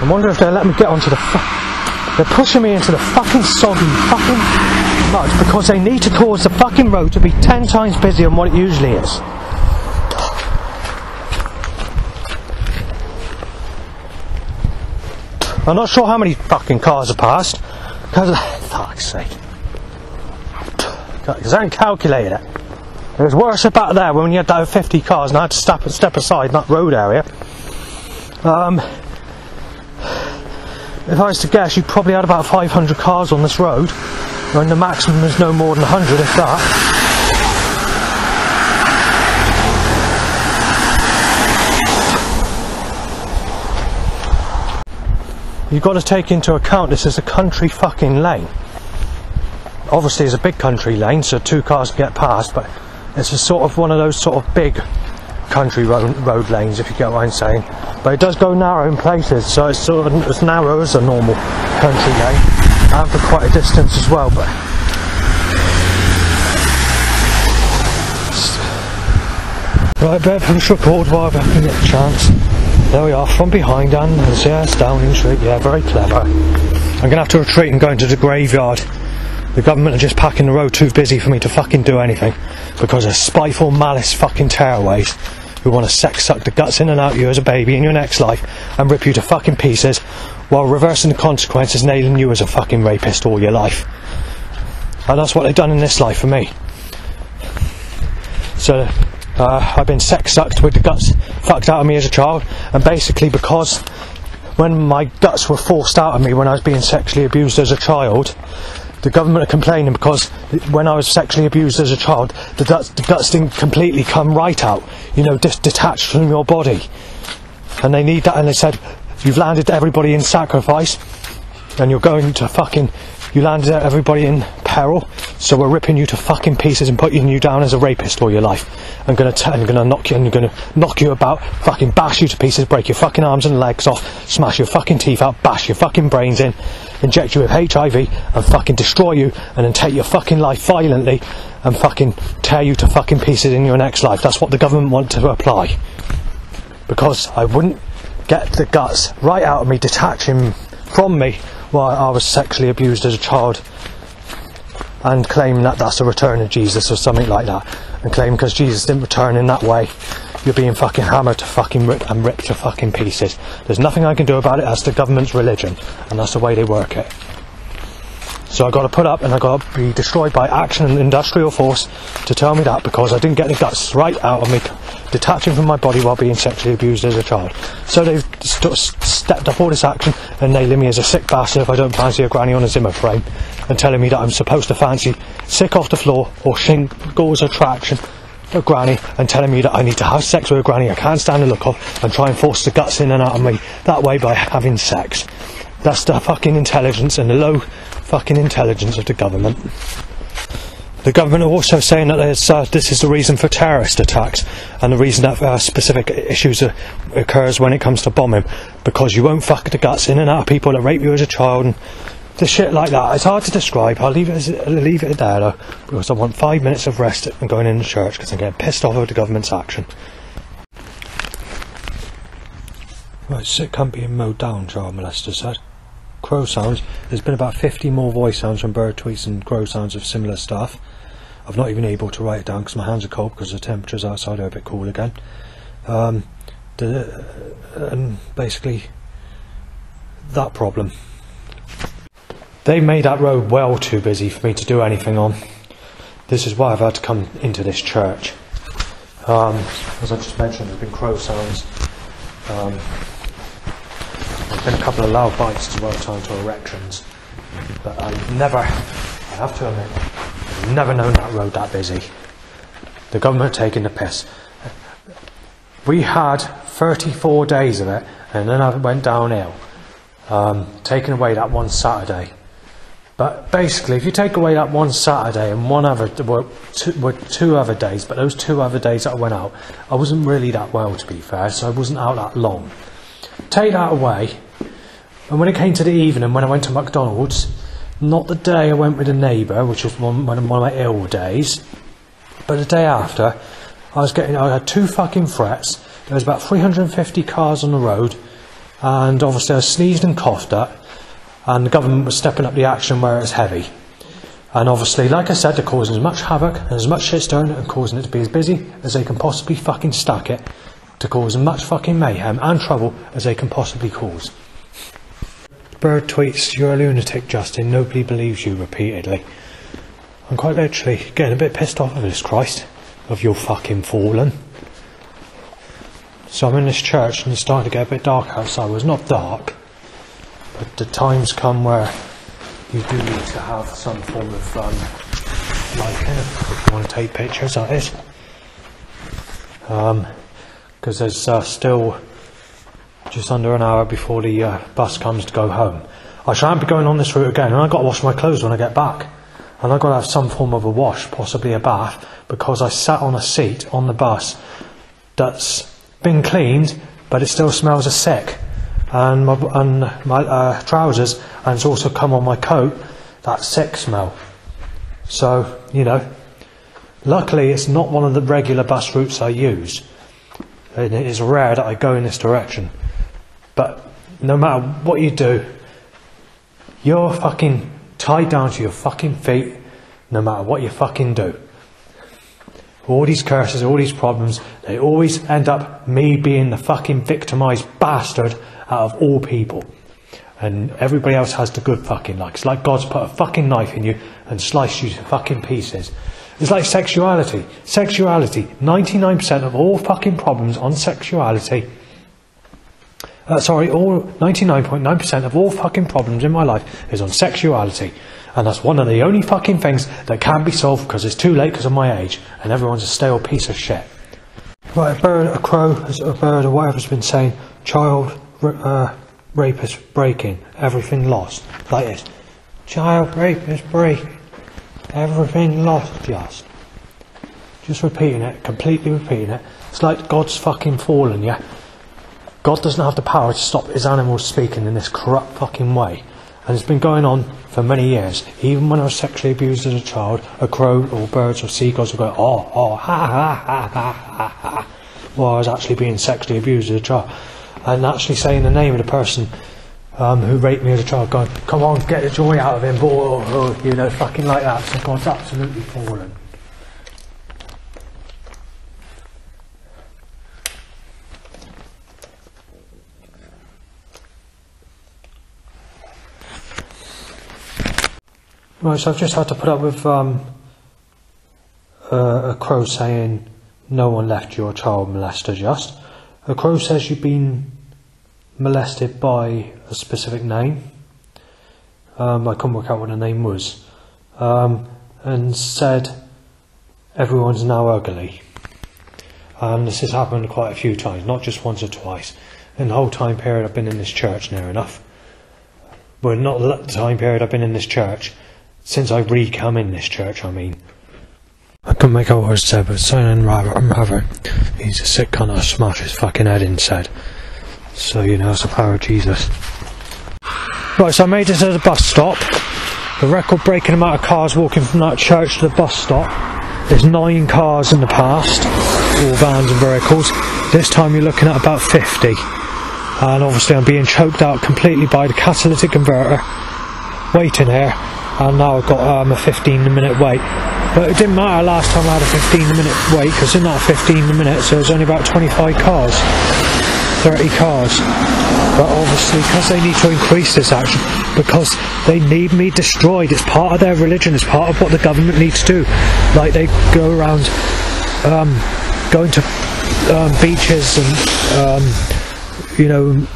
I wonder if they'll let me get onto the they're pushing me into the fucking soggy fucking mud because they need to cause the fucking road to be 10 times busier than what it usually is. I'm not sure how many fucking cars have passed, because fuck's sake, because I haven't calculated it. It was worse about there when you had 50 cars and I had to step aside in that road area. If I was to guess, you probably had about 500 cars on this road, when the maximum is no more than 100, if that. You've got to take into account this is a country fucking lane. Obviously it's a big country lane, so 2 cars can get past, but it's a sort of one of those sort of big country road lanes, if you get what I'm saying. But it does go narrow in places, so it's sort of as narrow as a normal country lane, and for quite a distance as well. But right, better push record while I can get a chance. There we are, from behind, and yes, Downing Street, yeah, very clever. I'm going to have to retreat and go into the graveyard. The government are just packing the road too busy for me to fucking do anything, because of spiteful malice fucking tearaways who want to sex suck the guts in and out of you as a baby in your next life and rip you to fucking pieces while reversing the consequences, nailing you as a fucking rapist all your life. And that's what they've done in this life for me. So I've been sex sucked with the guts fucked out of me as a child, and basically because when my guts were forced out of me when I was being sexually abused as a child, the government are complaining because when I was sexually abused as a child, the guts didn't completely come right out, you know, detached from your body. And they need that, and they said, you've landed everybody in sacrifice, and you're going to fucking, you landed everybody in peril, so we're ripping you to fucking pieces and putting you down as a rapist all your life. I'm gonna knock you, and I'm gonna knock you about, fucking bash you to pieces, break your fucking arms and legs off, smash your fucking teeth out, bash your fucking brains in, inject you with HIV, and fucking destroy you, and then take your fucking life violently, and fucking tear you to fucking pieces in your next life. That's what the government want to apply. Because I wouldn't get the guts right out of me, detaching from me while I was sexually abused as a child, and claim that that's a return of Jesus or something like that, and claim because Jesus didn't return in that way, you're being fucking hammered to fucking ripped to fucking pieces. There's nothing I can do about it. That's the government's religion, and that's the way they work it. So I got to put up, and I got to be destroyed by action and industrial force to tell me that, because I didn't get the guts right out of me, detaching from my body while being sexually abused as a child. So they've stepped up all this action and nailing me as a sick bastard if I don't fancy a granny on a Zimmer frame, and telling me that I'm supposed to fancy sick off the floor or shingles attraction a granny, and telling me that I need to have sex with a granny I can't stand the look of, and try and force the guts in and out of me that way by having sex. That's the fucking intelligence and the low fucking intelligence of the government. The government are also saying that this is the reason for terrorist attacks, and the reason that specific issues occurs when it comes to bombing, because you won't fuck the guts in and out of people that rape you as a child and the shit like that. It's hard to describe. I'll leave it there though, because I want 5 minutes of rest and going into church, because I'm getting pissed off with the government's action. Right, sit comfy and mowed down, child molester said. Crow sounds. There's been about 50 more voice sounds from bird tweets and crow sounds of similar stuff. I've not even able to write it down because my hands are cold, because the temperatures outside are a bit cool again. And basically that problem. They made that road well too busy for me to do anything on. This is why I've had to come into this church. As I just mentioned, there's been crow sounds. There's been a couple of loud bites as well, time to erections. But I have to admit, I've never known that road that busy. The government taking the piss. We had 34 days of it, and then I went downhill. Taking away that one Saturday. But basically, if you take away that one Saturday and two other days, but those 2 other days that I went out, I wasn't really that well, to be fair, so I wasn't out that long. Take that away, and when it came to the evening, when I went to McDonald's, not the day I went with a neighbour, which was one of my ill days, but the day after, I had 2 fucking threats. There was about 350 cars on the road, and obviously I sneezed and coughed at, and the government was stepping up the action where it's heavy. And obviously, like I said, they're causing as much havoc and as much shitstorm and causing it to be as busy as they can possibly fucking stack it, to cause as much fucking mayhem and trouble as they can possibly cause. Bird tweets, "You're a lunatic, Justin, nobody believes you," repeatedly. I'm quite literally getting a bit pissed off of this, Christ, of your fucking fallen. So I'm in this church and it's starting to get a bit dark outside. Well, it's not dark, but the times come where you do need to have some form of lighting if you want to take pictures, that is. Because there's still just under an hour before the bus comes to go home. I shan't be going on this route again, and I've got to wash my clothes when I get back. And I've got to have some form of a wash, possibly a bath, because I sat on a seat on the bus that's been cleaned, but it still smells of sick. And my trousers, and it's also come on my coat, that sick smell. So, you know, luckily it's not one of the regular bus routes I use. And it is rare that I go in this direction. But no matter what you do, you're fucking tied down to your fucking feet, no matter what you fucking do. All these curses, all these problems, they always end up me being the fucking victimised bastard out of all people. And everybody else has the good fucking luck. It's like God's put a fucking knife in you and sliced you to fucking pieces. It's like sexuality. Sexuality, 99% of all fucking problems on sexuality. 99.9% of all fucking problems in my life is on sexuality. And that's one of the only fucking things that can be solved because it's too late because of my age. And everyone's a stale piece of shit. Right, a bird, a crow, a bird or whatever's been saying, child rapist breaking, everything lost. Like this. Child rapist breaking, everything lost. Just repeating it, completely repeating it. It's like God's fucking fallen, yeah? God doesn't have the power to stop his animals speaking in this corrupt fucking way. And it's been going on for many years. Even when I was sexually abused as a child, a crow or birds or seagulls would go, oh, ha, ha, ha, ha, ha, ha. Well, I was actually being sexually abused as a child. And actually saying the name of the person who raped me as a child, going, come on, get the joy out of him, you know, fucking like that. So God's absolutely fallen. Right, so I've just had to put up with a crow saying no one left your child molested. Just a crow says you've been molested by a specific name. I couldn't work out what the name was, and said everyone's now ugly. This has happened quite a few times, not just once or twice. In the whole time period I've been in this church, near enough. Well, not the time period I've been in this church. Since I re-come in this church, I mean. I couldn't make out what it said, but saying rather, he's a sick cunt, I'll smash his fucking head inside. So, you know, it's the power of Jesus. Right, so I made this at a bus stop. The record-breaking amount of cars walking from that church to the bus stop. There's 9 cars in the past, all vans and vehicles. This time you're looking at about 50. And obviously I'm being choked out completely by the catalytic converter. Waiting here. And now I've got a 15-minute wait. But it didn't matter last time I had a 15-minute wait, because in that 15 minutes there was only about 25 cars, 30 cars. But obviously, because they need to increase this action, because they need me destroyed. It's part of their religion, it's part of what the government needs to do. Like they go around going to beaches and you know,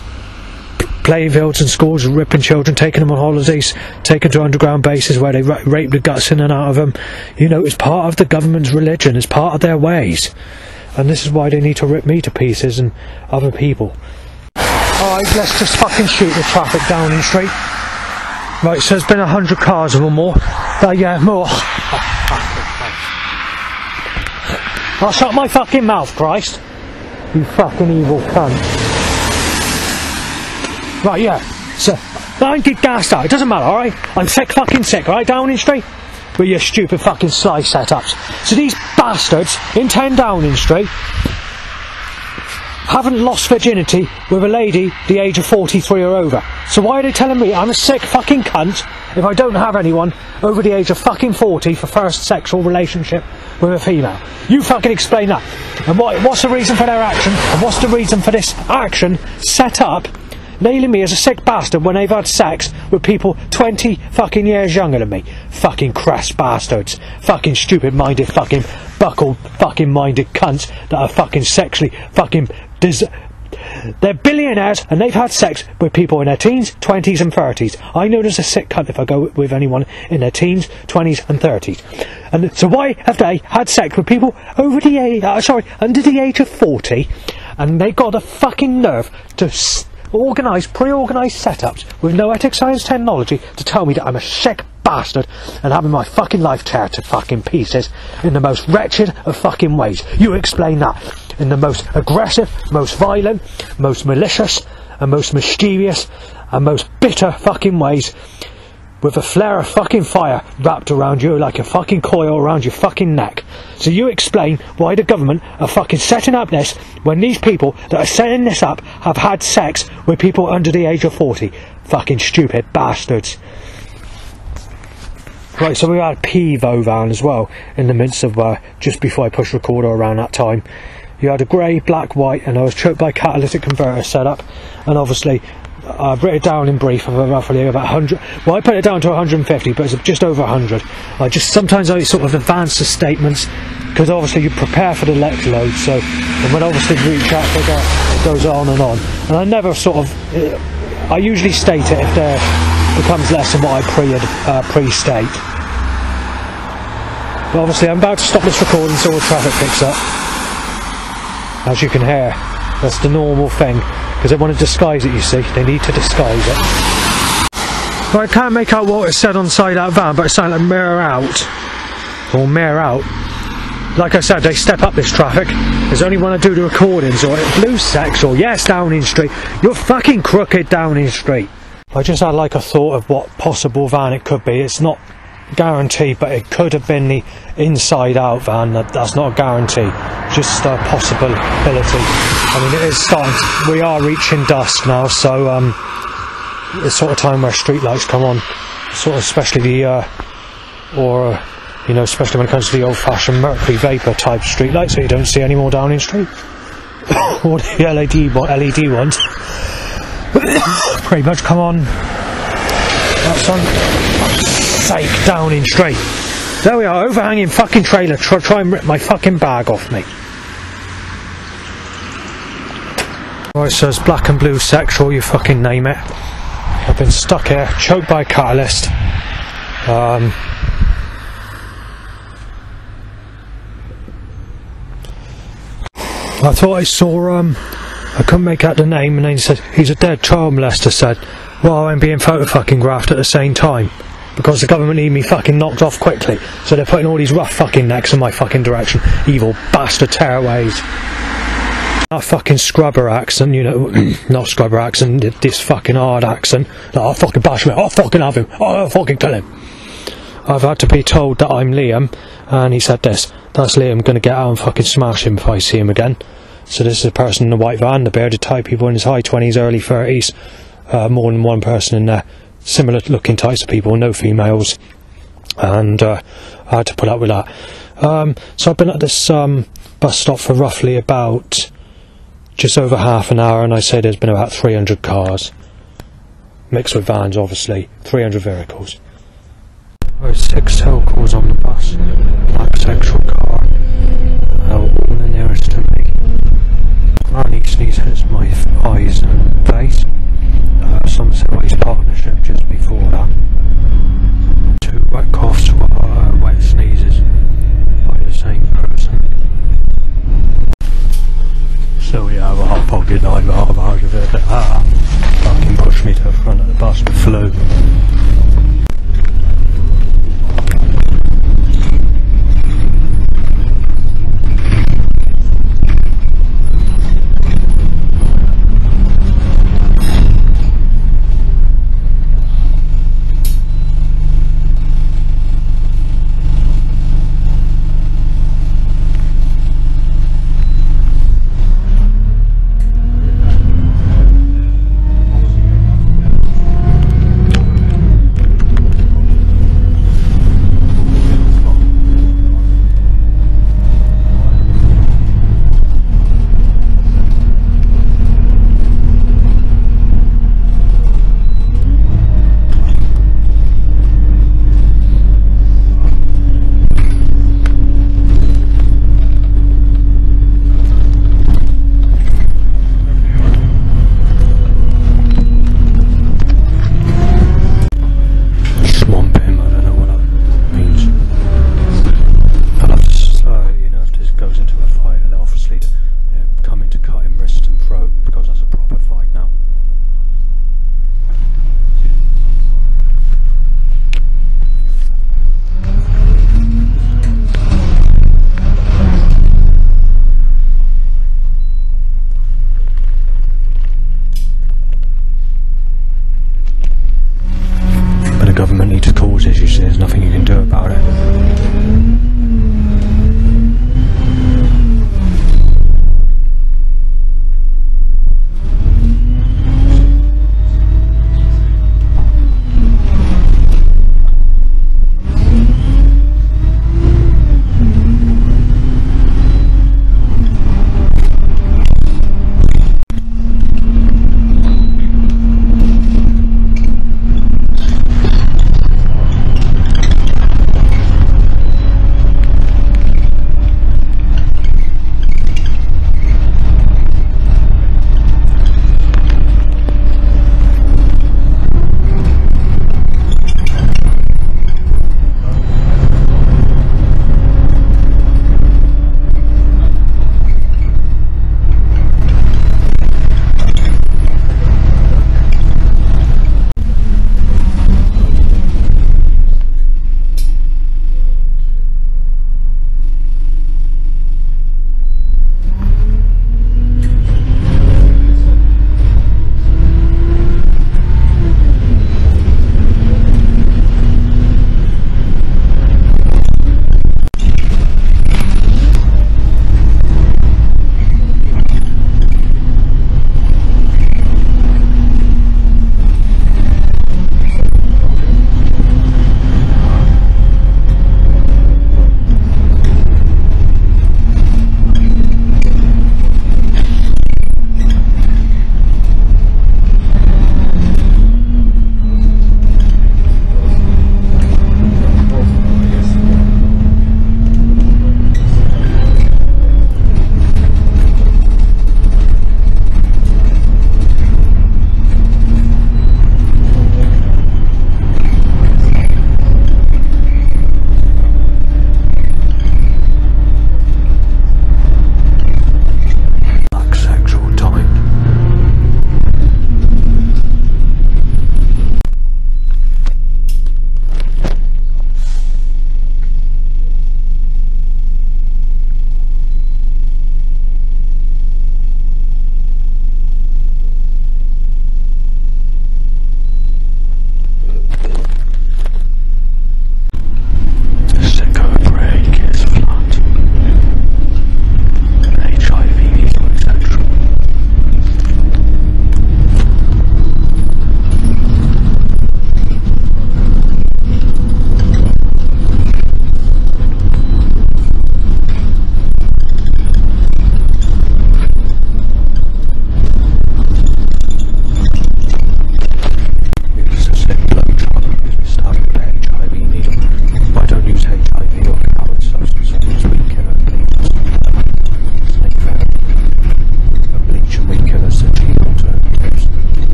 playing fields and schools, ripping children, taking them on holidays, taking to underground bases where they rape the guts in and out of them. You know, it's part of the government's religion, it's part of their ways. And this is why they need to rip me to pieces and other people. Alright, let's just fucking shoot the traffic down in Street. Right, so there's been 100 cars or more. Yeah, more. I'll shut my fucking mouth, Christ. You fucking evil cunt. Right, yeah, so I get gassed out, it doesn't matter, alright? I'm fucking sick, alright, Downing Street? With your stupid fucking slice setups. So these bastards in 10 Downing Street haven't lost virginity with a lady the age of 43 or over. So why are they telling me I'm a sick fucking cunt if I don't have anyone over the age of fucking 40 for first sexual relationship with a female? You fucking explain that. And what's the reason for their action? And what's the reason for this action set up nailing me as a sick bastard when they've had sex with people 20 fucking years younger than me? Fucking crass bastards. Fucking stupid minded fucking buckled fucking minded cunts that are fucking sexually fucking They're billionaires and they've had sex with people in their teens, 20s and 30s. I know there's a sick cunt if I go with anyone in their teens, 20s and 30s. And so why have they had sex with people over the age, under the age of 40, and they got the fucking nerve to pre-organised setups with no ethics, science, technology to tell me that I'm a sick bastard and having my fucking life tear to fucking pieces in the most wretched of fucking ways. You explain that. In the most aggressive, most violent, most malicious, and most mischievous, and most bitter fucking ways, with a flare of fucking fire wrapped around you like a fucking coil around your fucking neck. So you explain why the government are fucking setting up this when these people that are setting this up have had sex with people under the age of 40. Fucking stupid bastards. Right, so we had a Pivo van as well in the midst of just before I pushed recorder around that time. You had a grey, black, white, and I was choked by catalytic converter setup, and obviously I've written it down in brief of roughly about 100. Well, I put it down to 150, but it's just over 100. Sometimes I sort of advance the statements because obviously you prepare for the next load. So, and when obviously reach that figure, it goes on, and I never I usually state it if there becomes less than what I pre-state. But obviously, I'm about to stop this recording until the traffic picks up. As you can hear, that's the normal thing, because they want to disguise it, you see. They need to disguise it. Well, I can't make out what it said on the side of that van, but it sounded like mirror out. Or mirror out. Like I said, they step up this traffic. There's only one to do the recordings, or Blue Sex, or yes, Downing Street. You're fucking crooked, Downing Street. I just had like a thought of what possible van it could be. It's not guaranteed, but it could have been the inside out van. That's not a guarantee, just a possibility. I mean, it is starting, we are reaching dusk now, so it's sort of time where street lights come on, sort of especially the especially when it comes to the old-fashioned mercury vapour type street lights, so you don't see any more Downing Street or the LED ones. Pretty much come on. That's on. Sake, Downing Street. There we are, overhanging fucking trailer. Try and rip my fucking bag off me. Right, so it's black and blue sexual, you fucking name it. I've been stuck here, choked by a catalyst. I thought I saw, I couldn't make out the name, and then he said, he's a dead child molester, said, well, I'm being photo fucking graphed at the same time. Because the government need me fucking knocked off quickly. So they're putting all these rough fucking necks in my fucking direction. Evil bastard tearaways. That fucking scrubber accent, you know, not scrubber accent, this fucking hard accent. Like, I'll fucking bash him, I'll fucking have him, I'll fucking kill him. I've had to be told that I'm Liam, and he said this, that's Liam, gonna get out and fucking smash him if I see him again. So this is a person in the white van, the bearded type, people in his high 20s, early 30s, more than one person in there. Similar looking types of people, no females, and I had to put up with that. So I've been at this bus stop for roughly about just over half an hour, and I say there's been about 300 cars, mixed with vans obviously, 300 vehicles. There's 6 telcos on the bus, black sexual car, all the nearest to me. Granny sneezes my eyes and face. Some series partnership just before that. 2 wet coughs, wet sneezes by the same person. So we have a hot pocket knife, half out of it. Fucking pushed me to the front of the bus with flu.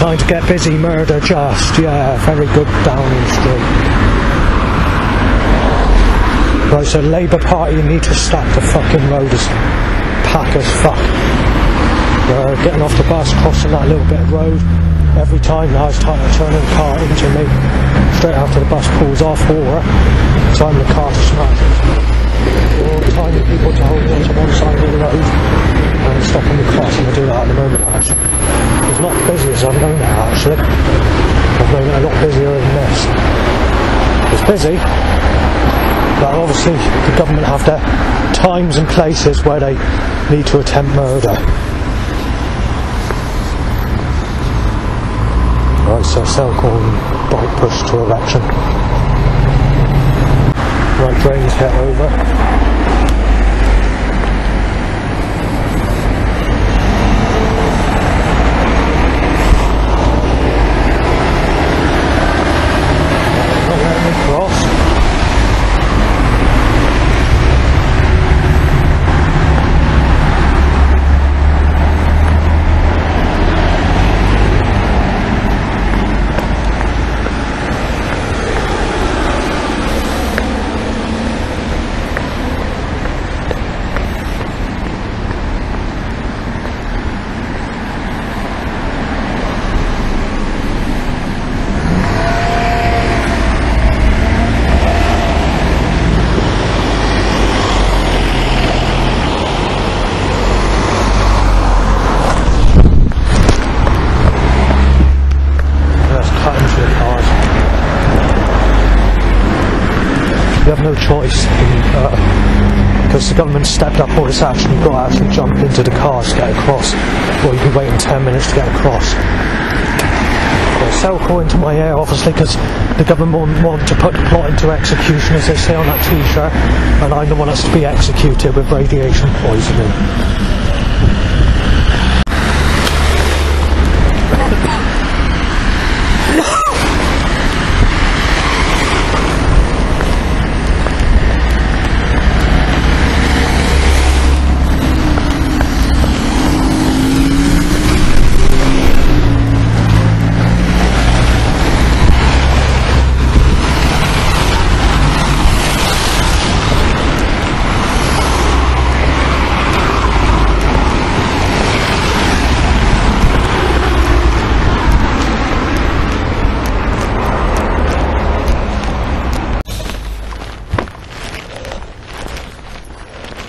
time to get busy, murder just, yeah, very good Downing Street. Right, so Labour Party need to stop the fucking road as pack as fuck. We're getting off the bus, crossing that little bit of road. Every time now it's time to turn the car into me, straight after the bus pulls off, or time the car to smash it. Or timing people to hold on to one side of the road and stopping the cross, and I do that at the moment actually. It's not busy as I've known it actually. I've known it a lot busier than this. It's busy, but obviously the government have their times and places where they need to attempt murder. Right, so Selcorn bike push to election. Right, drains head over. You have no choice because the government stepped up all this action. You've got to actually jump into the cars to get across, or you can wait in 10 minutes to get across. Selco into my ear, obviously, because the government want to put the plot into execution, as they say on that t-shirt, and I'm the one that's to be executed with radiation poisoning.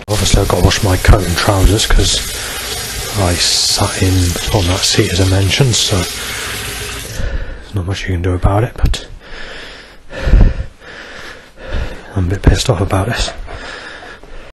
Obviously I've got to wash my coat and trousers because I sat in on that seat as I mentioned, so there's not much you can do about it, but I'm a bit pissed off about this.